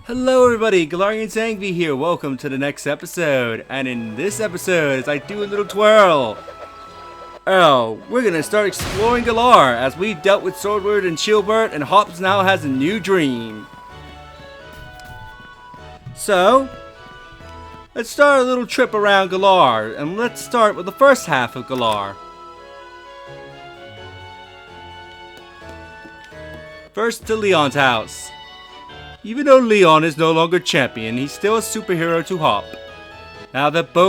Hello everybody, Galarian Sangvi here. Welcome to the next episode. And in this episode, as I do a little twirl, we're gonna start exploring Galar as we've dealt with Swordward and Shieldbert, and Hops now has a new dream. So, let's start a little trip around Galar, and let's start with the first half of Galar. First to Leon's house. Even though Leon is no longer champion, he's still a superhero to Hop. Now that they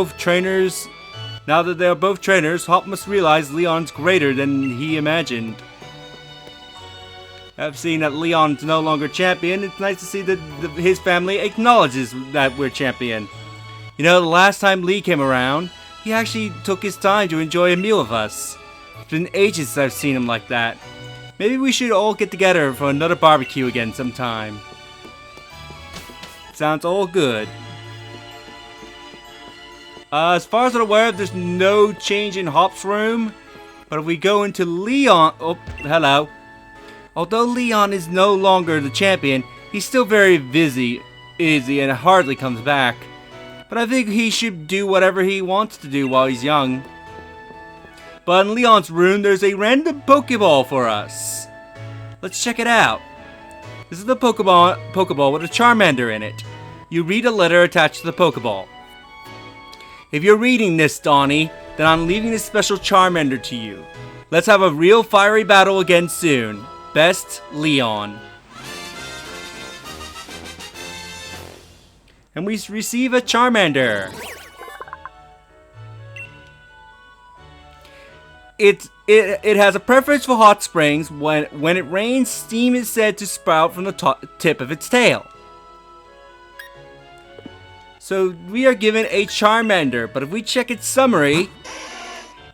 are both trainers, Hop must realize Leon's greater than he imagined. I've seen that Leon's no longer champion. It's nice to see that his family acknowledges that we're champion. You know, the last time Lee came around, he actually took his time to enjoy a meal with us. It's been ages since I've seen him like that. Maybe we should all get together for another barbecue again sometime. Sounds all good. As far as I'm aware, there's no change in Hop's room. But if we go into Leon... Oh, hello. Although Leon is no longer the champion, he's still very busy, and hardly comes back. But I think he should do whatever he wants to do while he's young. But in Leon's room, there's a random Pokeball for us. Let's check it out. This is the Pokeball with a Charmander in it. You read a letter attached to the Pokeball. If you're reading this, Donnie, then I'm leaving this special Charmander to you. Let's have a real fiery battle again soon. Best, Leon. And we receive a Charmander. It has a preference for hot springs. When it rains, steam is said to sprout from the tip of its tail. So we are given a Charmander, but if we check its summary,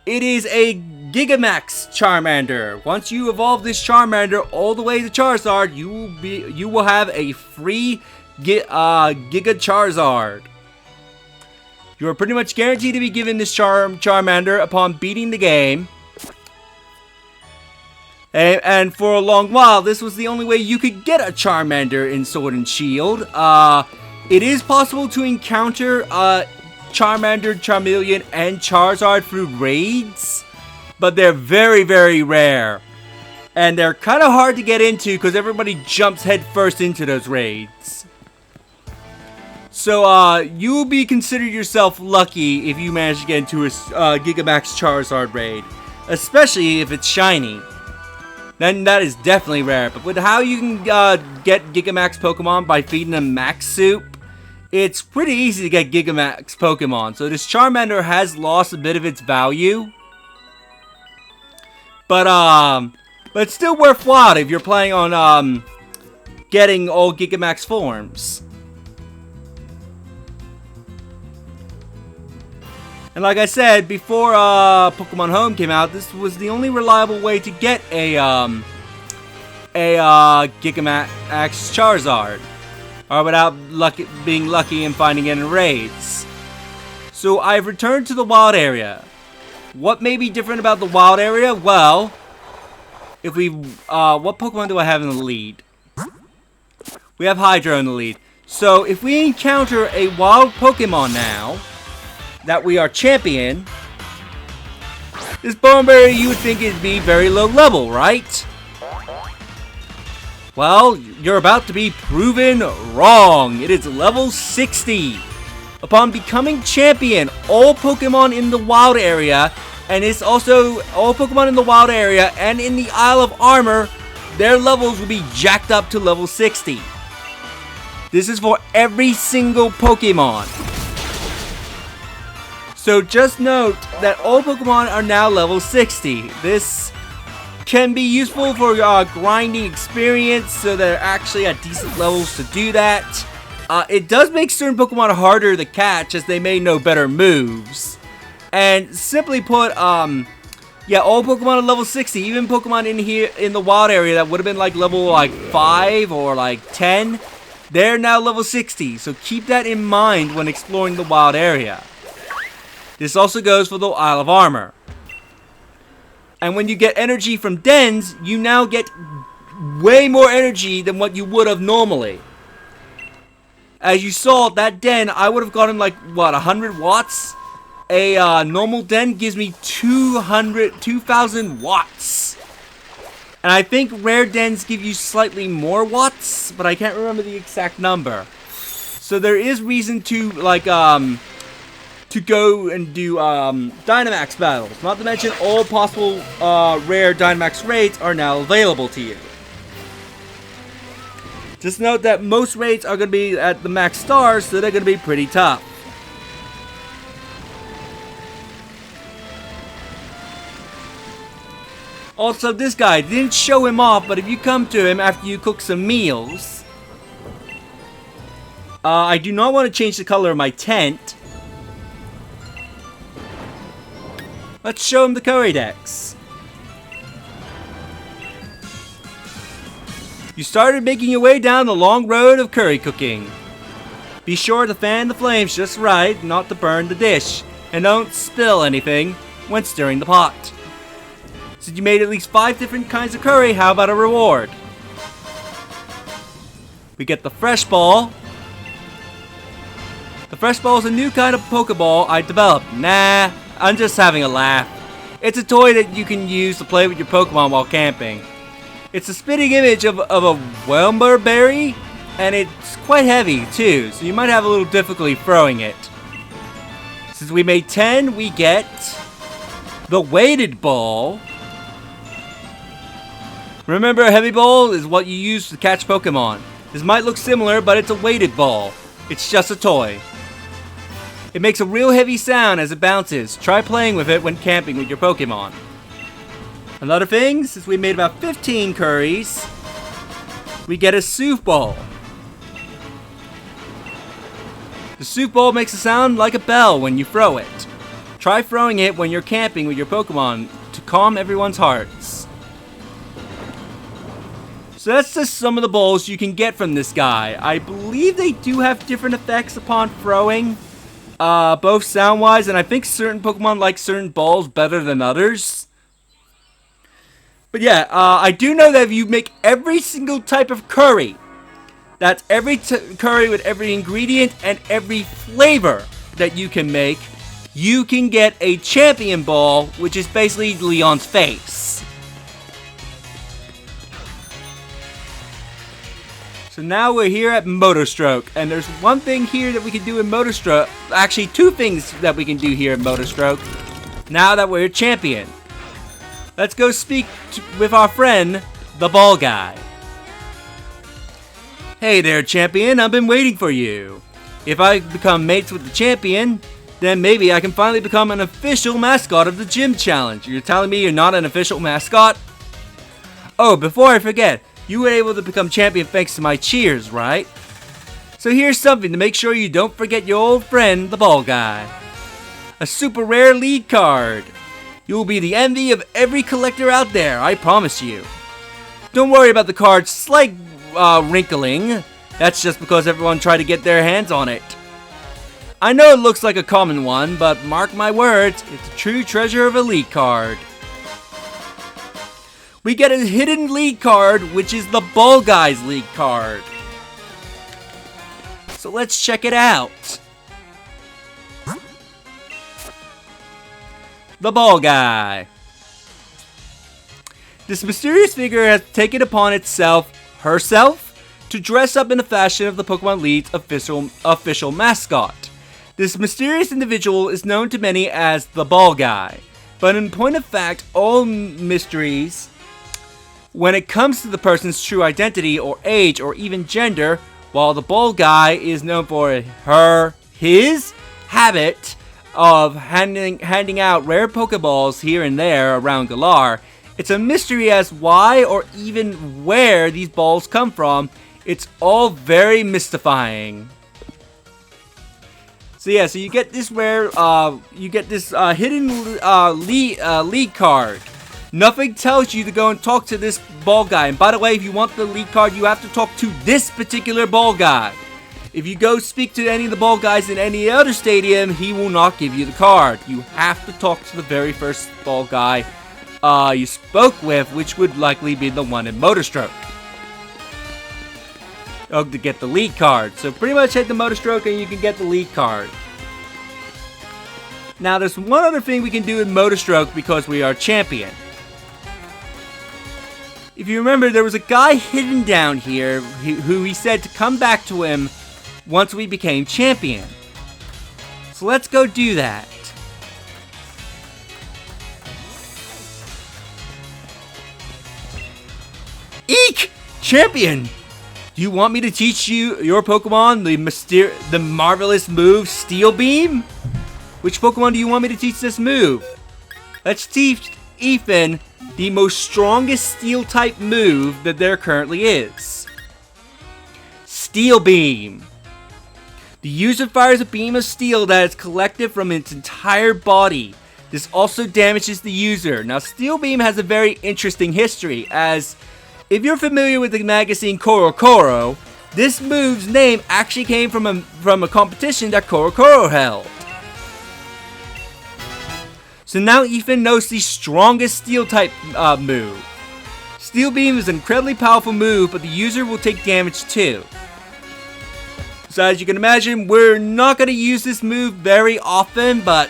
it is a Gigamax Charmander. Once you evolve this Charmander all the way to Charizard, you will have a free Giga Charizard. You are pretty much guaranteed to be given this Charmander upon beating the game. And for a long while, this was the only way you could get a Charmander in Sword and Shield. It is possible to encounter Charmander, Charmeleon, and Charizard through raids, but they're very, very rare. And they're kind of hard to get into because everybody jumps headfirst into those raids. So, you will be considered yourself lucky if you manage to get into a Gigamax Charizard raid, especially if it's shiny. Then that is definitely rare. But with how you can get Gigamax Pokemon by feeding them Max Soup, it's pretty easy to get Gigamax Pokemon. So this Charmander has lost a bit of its value. But it's still worthwhile if you're planning on getting all Gigamax forms. And like I said, before Pokemon Home came out, this was the only reliable way to get a Gigamax Charizard. Or without being lucky and finding it in raids. So I've returned to the wild area. What may be different about the wild area? Well, if we... what Pokemon do I have in the lead? We have Hydro in the lead. So if we encounter a wild Pokemon now that we are champion, this Boneberry you would think it'd be very low level, right? Well, you're about to be proven wrong. It is level 60. Upon becoming champion, all Pokemon in the wild area, and it's also all Pokemon in the wild area and in the Isle of Armor, their levels will be jacked up to level 60. This is for every single Pokemon. So just note that all Pokemon are now level 60. This can be useful for grinding experience, so they're actually at decent levels to do that. It does make certain Pokemon harder to catch as they may know better moves. And simply put, yeah, all Pokemon are level 60. Even Pokemon in here in the wild area that would have been like level 5 or 10, they're now level 60. So keep that in mind when exploring the wild area. This also goes for the Isle of Armor. And when you get energy from dens, you now get way more energy than what you would have normally. As you saw, that den, I would have gotten like, what, 100 watts? A normal den gives me 2,000 watts. And I think rare dens give you slightly more watts, but I can't remember the exact number. So there is reason to, like, to go and do Dynamax battles. Not to mention all possible rare Dynamax raids are now available to you. Just note that most raids are going to be at the max stars, so they're going to be pretty tough. Also, this guy, didn't show him off, but if you come to him after you cook some meals... I do not want to change the color of my tent. Let's show him the curry decks. You started making your way down the long road of curry cooking. Be sure to fan the flames just right, not to burn the dish, and don't spill anything when stirring the pot. Since you made at least 5 different kinds of curry, how about a reward? We get the Fresh Ball. The Fresh Ball is a new kind of Pokeball I developed. Nah, I'm just having a laugh. It's a toy that you can use to play with your Pokemon while camping. It's a spitting image of a Welmer berry, and it's quite heavy too, so you might have a little difficulty throwing it. Since we made 10, we get the Weighted Ball. Remember, a heavy ball is what you use to catch Pokemon. This might look similar, but it's a weighted ball. It's just a toy. It makes a real heavy sound as it bounces. Try playing with it when camping with your Pokemon. Another thing, since we made about 15 curries, we get a Sooth Ball. The Sooth Ball makes a sound like a bell when you throw it. Try throwing it when you're camping with your Pokemon to calm everyone's hearts. So that's just some of the balls you can get from this guy. I believe they do have different effects upon throwing, both sound-wise, and I think certain Pokemon like certain balls better than others. But yeah, I do know that if you make every single type of curry, that's every curry with every ingredient and every flavor that you can make, you can get a champion ball, which is basically Leon's face. So now we're here at Motorstroke, and there's one thing here that we can do in Motorstroke. Actually, 2 things that we can do here in Motorstroke. Now that we're a champion, let's go speak with our friend, the ball guy. Hey there, champion. I've been waiting for you. If I become mates with the champion, then maybe I can finally become an official mascot of the gym challenge. You're telling me you're not an official mascot? Oh, before I forget. You were able to become champion thanks to my cheers, right? So here's something to make sure you don't forget your old friend, the ball guy. A super rare lead card. You will be the envy of every collector out there, I promise you. Don't worry about the card's slight wrinkling. That's just because everyone tried to get their hands on it. I know it looks like a common one, but mark my words, it's a true treasure of a lead card. We get a hidden lead card, which is the Ball Guy's lead card. So let's check it out. The Ball Guy. This mysterious figure has taken upon herself, to dress up in the fashion of the Pokemon League's official mascot. This mysterious individual is known to many as the Ball Guy. But in point of fact, all mysteries... when it comes to the person's true identity or age or even gender, while the Ball Guy is known for his habit of handing out rare Pokeballs here and there around Galar, it's a mystery as why or even where these balls come from. It's all very mystifying. So yeah, so you get this rare, hidden lead card. Nothing tells you to go and talk to this ball guy. And by the way, if you want the lead card, you have to talk to this particular ball guy. If you go speak to any of the ball guys in any other stadium, he will not give you the card. You have to talk to the very first ball guy you spoke with, which would likely be the one in Motorstroke. to get the lead card. So pretty much hit the Motor Stroke and you can get the lead card. Now there's one other thing we can do in Motor Stroke because we are champion. If you remember, there was a guy hidden down here who he said to come back to him once we became champion. So let's go do that. Eek! Champion! Do you want me to teach you your Pokemon the marvelous move Steel Beam? Which Pokemon do you want me to teach this move? Let's teach Ethan the most strongest Steel type move that there currently is. Steel Beam. The user fires a beam of steel that is collected from its entire body. This also damages the user. Now, Steel Beam has a very interesting history, as if you're familiar with the magazine Korokoro, this move's name actually came from a competition that Korokoro held. So now Ethan knows the strongest Steel type move. Steel Beam is an incredibly powerful move, but the user will take damage too. So as you can imagine, we're not going to use this move very often, but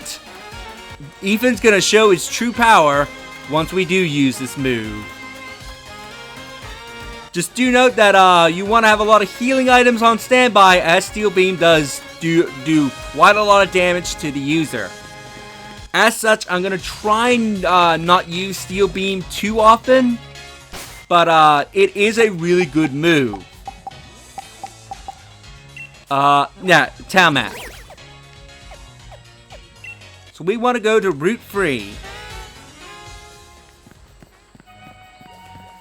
Ethan's going to show his true power once we do use this move. Just do note that you want to have a lot of healing items on standby, as Steel Beam does do quite a lot of damage to the user. As such, I'm going to try and not use Steel Beam too often, but it is a really good move. Yeah, town map. So we want to go to Route 3.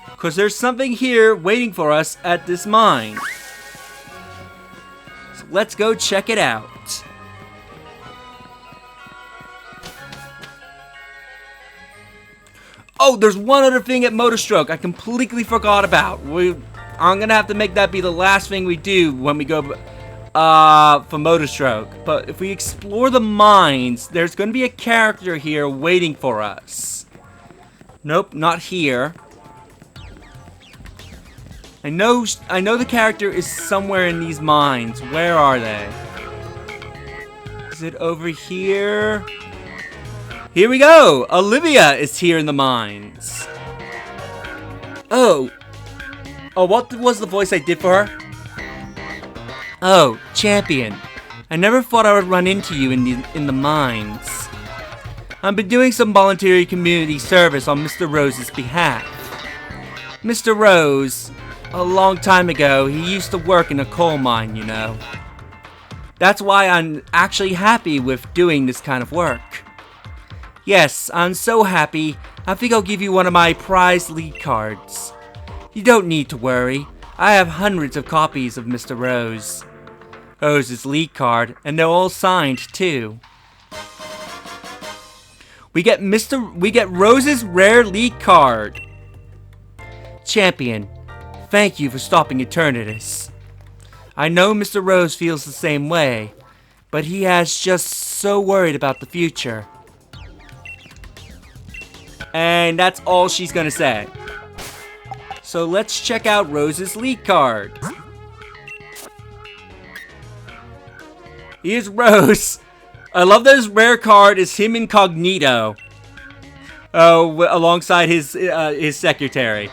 Because there's something here waiting for us at this mine. So let's go check it out. Oh, there's one other thing at Motor Stroke I completely forgot about. I'm gonna have to make that be the last thing we do when we go for Motor Stroke. But if we explore the mines, there's gonna be a character here waiting for us. Nope, not here. I know the character is somewhere in these mines. Where are they? Is it over here? Here we go! Olivia is here in the mines. Oh, what was the voice I did for her? Oh, champion. I never thought I would run into you in the mines. I've been doing some voluntary community service on Mr. Rose's behalf. Mr. Rose, a long time ago, he used to work in a coal mine, you know. That's why I'm actually happy with doing this kind of work. Yes, I'm so happy. I think I'll give you one of my prized lead cards. You don't need to worry. I have hundreds of copies of Mr. Rose's lead card, and they're all signed too. We get Rose's rare lead card. Champion, thank you for stopping Eternatus. I know Mr. Rose feels the same way, but he has just so worried about the future. And that's all she's gonna say. So let's check out Rose's lead card. Here's Rose. I love that his rare card is him incognito. Alongside his secretary.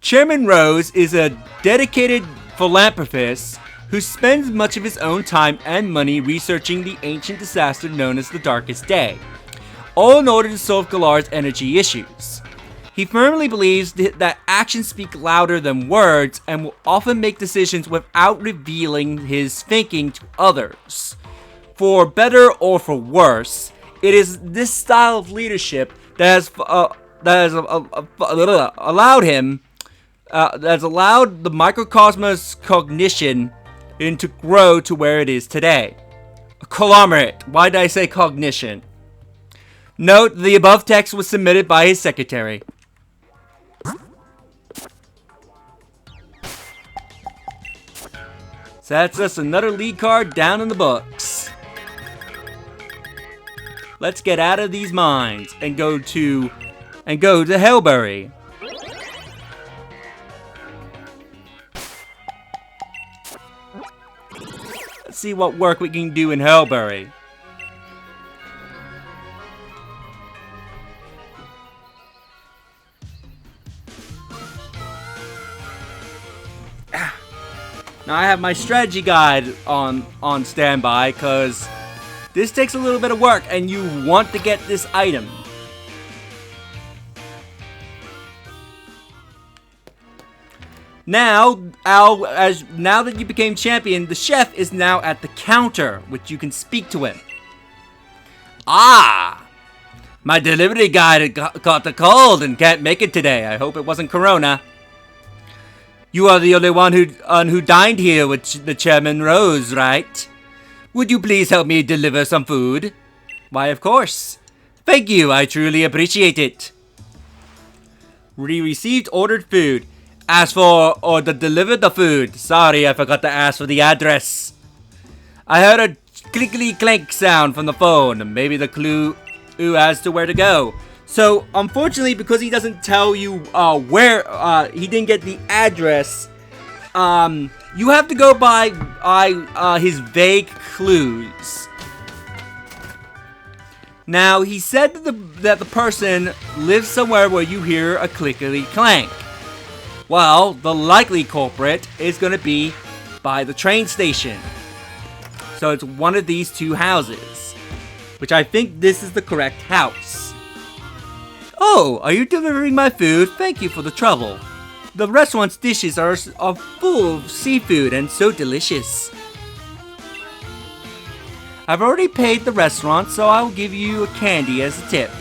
Chairman Rose is a dedicated philanthropist who spends much of his own time and money researching the ancient disaster known as the Darkest Day, all in order to solve Galar's energy issues. He firmly believes that actions speak louder than words and will often make decisions without revealing his thinking to others. For better or for worse, it is this style of leadership that has allowed the microcosmos cognition to grow to where it is today. A conglomerate. Why did I say cognition? Note, the above text was submitted by his secretary. So that's just another lead card down in the books. Let's get out of these mines and go to Hellberry. see what work we can do in Hellberry. Now I have my strategy guide on standby because this takes a little bit of work and you want to get this item. Now, now that you became champion, the chef is now at the counter, which you can speak to him. Ah! My delivery guy caught the cold and can't make it today. I hope it wasn't Corona. You are the only one who dined here with the Chairman Rose, right? Would you please help me deliver some food? Why, of course. Thank you, I truly appreciate it. We received ordered food. Ask for or delivered the food. Sorry, I forgot to ask for the address. I heard a clickety clank sound from the phone. Maybe the clue as to where to go. So, unfortunately, because he doesn't tell you where, he didn't get the address, you have to go by his vague clues. Now, he said that the person lives somewhere where you hear a clickety clank. Well, the likely culprit is going to be by the train station. So it's one of these two houses, which I think this is the correct house. Oh, are you delivering my food? Thank you for the trouble. The restaurant's dishes are full of seafood and so delicious. I've already paid the restaurant, so I'll give you a candy as a tip.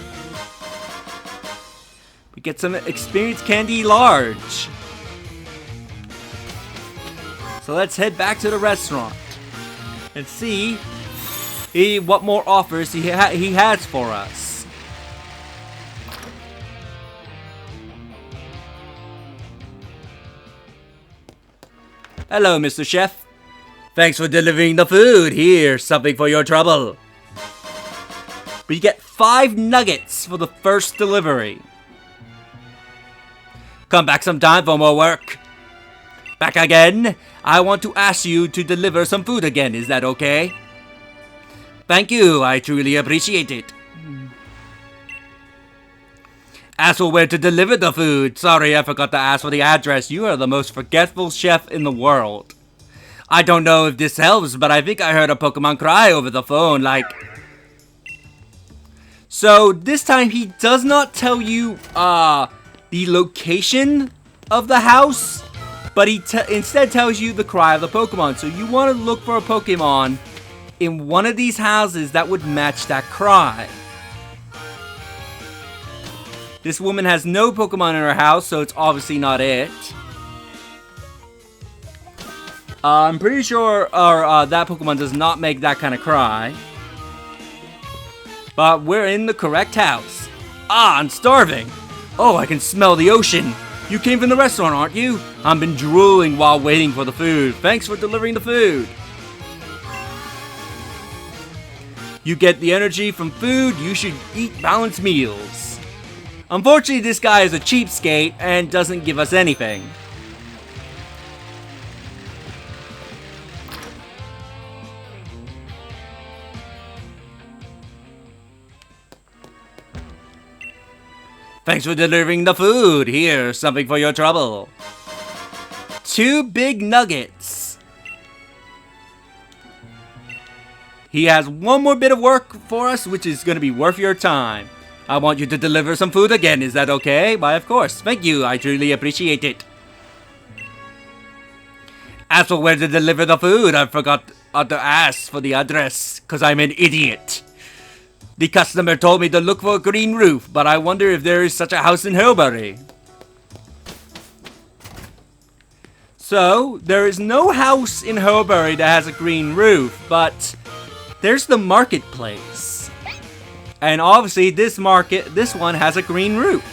We get some experience candy large. So let's head back to the restaurant and see what more offers he has for us. Hello, Mr. Chef. Thanks for delivering the food. Here's something for your trouble. We get 5 nuggets for the first delivery. Come back sometime for more work. Back again. I want to ask you to deliver some food again. Is that okay? Thank you. I truly appreciate it. Ask for where to deliver the food. Sorry, I forgot to ask for the address. You are the most forgetful chef in the world. I don't know if this helps, but I think I heard a Pokemon cry over the phone, like... So, this time he does not tell you, the location of the house, but he instead tells you the cry of the Pokemon. So you want to look for a Pokemon in one of these houses that would match that cry. This woman has no Pokemon in her house, so it's obviously not it. I'm pretty sure that Pokemon does not make that kind of cry. But we're in the correct house. Ah, I'm starving. Oh, I can smell the ocean. You came from the restaurant, aren't you? I've been drooling while waiting for the food. Thanks for delivering the food. You get the energy from food. You should eat balanced meals. Unfortunately, this guy is a cheapskate and doesn't give us anything. Thanks for delivering the food. Here's something for your trouble. 2 big nuggets. He has one more bit of work for us, which is going to be worth your time. I want you to deliver some food again. Is that okay? Why, of course. Thank you. I truly appreciate it. As for where to deliver the food, I forgot to ask for the address, because I'm an idiot. The customer told me to look for a green roof, but I wonder if there is such a house in Hillbury. So, there is no house in Hillbury that has a green roof, but there's the marketplace. And obviously, this one has a green roof.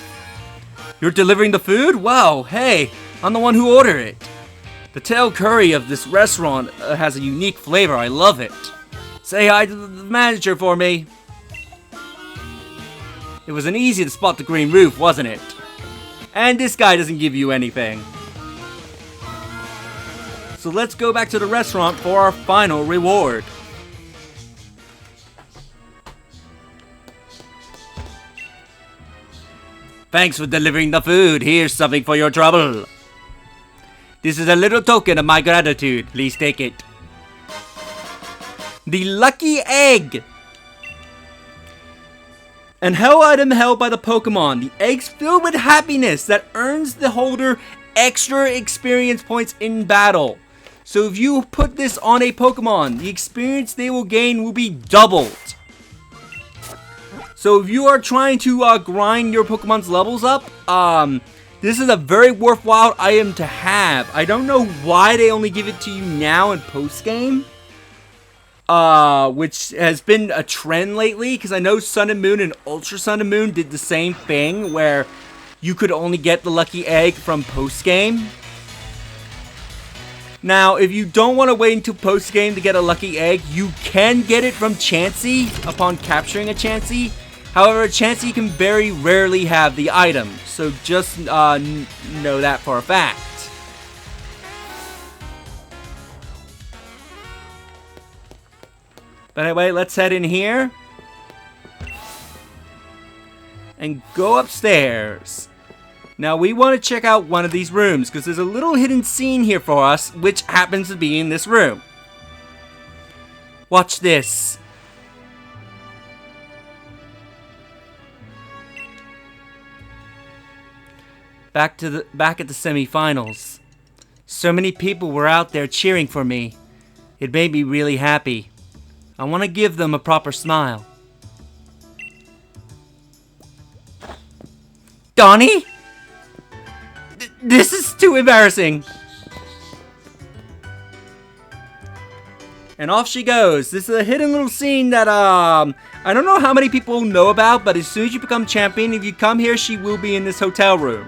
You're delivering the food? Wow, hey, I'm the one who ordered it. The tail curry of this restaurant has a unique flavor. I love it. Say hi to the manager for me. It was an easy to spot the green roof, wasn't it? And this guy doesn't give you anything. So let's go back to the restaurant for our final reward. Thanks for delivering the food. Here's something for your trouble. This is a little token of my gratitude. Please take it. The lucky egg. An hell item held by the Pokemon. The egg's filled with happiness that earns the holder extra experience points in battle. So if you put this on a Pokemon, the experience they will gain will be doubled. So if you are trying to grind your Pokemon's levels up, this is a very worthwhile item to have. I don't know why they only give it to you now in post-game, which has been a trend lately, because I know Sun and Moon and Ultra Sun and Moon did the same thing, where you could only get the lucky egg from post-game. Now, if you don't want to wait until post-game to get a lucky egg, you can get it from Chansey upon capturing a Chansey. However, Chansey can very rarely have the item, so just know that for a fact. But anyway, let's head in here and go upstairs. Now, we want to check out one of these rooms, because there's a little hidden scene here for us, which happens to be in this room. Watch this. Back at the semifinals. So many people were out there cheering for me. It made me really happy. I want to give them a proper smile. Donnie? This is too embarrassing. And off she goes. This is a hidden little scene that I don't know how many people know about, but as soon as you become champion, if you come here, she will be in this hotel room.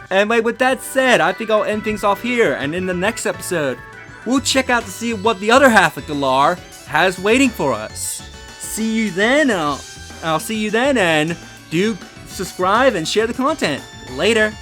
Anyway, with that said, I think I'll end things off here, and in the next episode, we'll check out to see what the other half of Galar has waiting for us. See you then, and I'll see you then, and do subscribe and share the content. Later.